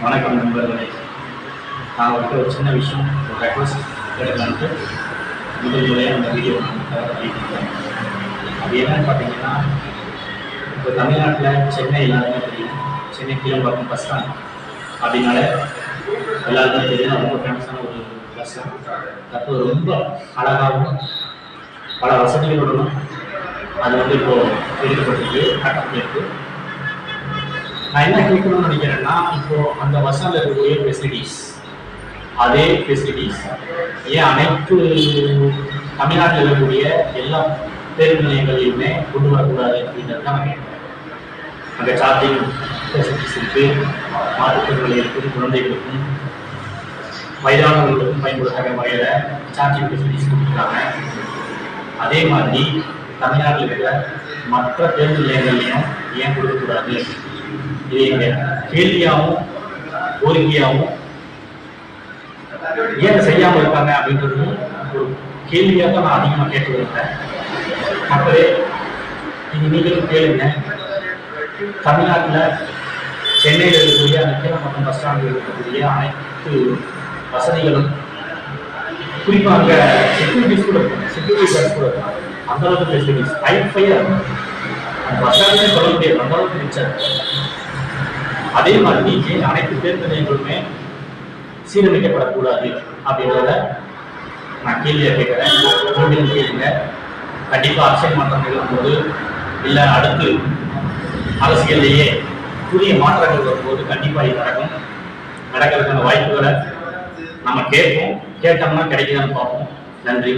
வணக்கம் நண்பர்களே. நான் அவர்கிட்ட ஒரு சின்ன விஷயம் ஒரு ரெக்வஸ்ட் கேட்கலான்ட்டு முதல் முறையாக அந்த வீடியோ நான் பண்ணியிருக்கேன். அது என்னன்னு பார்த்தீங்கன்னா, இப்போ தமிழ்நாட்டில் சென்னை எல்லாருமே தெரியும். சென்னை கீழம்பாக்கம் பஸ் ஸ்டாண்ட் அப்படின்னால எல்லாருமே தெரியும். ரொம்ப ஃபேமஸான ஒரு பஸ் ஸ்டாண்ட். தற்போது ரொம்ப அழகாகவும் பல வசதிகளுடனும் அது இப்போது எடுக்கப்பட்டிருக்கு, கட்டப்பட்டிருக்கு. நான் என்ன கேட்கணும்னு நினைக்கிறேன்னா, இப்போ அந்த பஸ்ஸில் இருக்கக்கூடிய ஃபெசிலிட்டிஸ், அதே ஃபெசிலிட்டிஸ் ஏன் அனைத்து தமிழ்நாட்டில் இருக்கக்கூடிய எல்லா பேருந்து நிலையங்களையுமே கொண்டு வரக்கூடாது அப்படின்றது தான் நான் கேட்குறேன். அங்கே சார்ஜிங் ஃபெசிலிட்டிஸ் இருக்குது, மாற்றுத்திறனாளிகளுக்கும் குழந்தைகளுக்கும் வயதானவர்களுக்கும் பயன்படுத்துகிற வகையில் சார்ஜிங் ஃபெசிலிட்டிஸ் கொடுத்துருக்காங்க. அதே மாதிரி தமிழ்நாட்டில் இருக்கிற மற்ற பேருந்து நிலையங்கள்லையும் ஏன் கொடுக்கக்கூடாது? இது எங்கள் கேள்வியாகவும் கோரிக்கையாகவும் ஏன் செய்யாமல் இருக்காங்க அப்படின்றது ஒரு கேள்வியாக தான் நான் அதிகமாக கேட்டு வருகிறேன். மக்களே, நீங்களும் கேளுங்க. தமிழ்நாட்டில் சென்னையில் இருக்கக்கூடிய கீழம்பாக்கம் பஸ் ஸ்டாண்டில் இருக்கக்கூடிய அனைத்து வசதிகளும், குறிப்பாக அங்கே செக்யூரிட்டிஸ் கூட இருக்கும், செக்யூரிட்டி கார்ட்ஸ் கூட இருக்கும். அந்த அளவுக்கு ஃபெசிலிட்டிஸ் ஹைஃபையாக இருக்கும். அந்த பஸ் ஸ்டாண்டே சொல்ல முடியாது, அந்த அளவுக்கு மிச்சம். அதே மாதிரி அனைத்து பேருந்து நிலையங்களுமே சீரமைக்கப்படக்கூடாது அப்படின்றத நான் கேள்வியாக கேட்குறேன். நீங்களும் கேளுங்க. கண்டிப்பாக அரசியல் மாற்றம் நிகழும்போது, இல்லை அடுத்து அரசியல்லையே புதிய மாற்றங்கள் வரும்போது கண்டிப்பாக இது நடக்கிறதுக்கான வாய்ப்புகளை நம்ம கேட்போம். கேட்டோம்னா கிடைக்குதான்னு பார்ப்போம். நன்றி.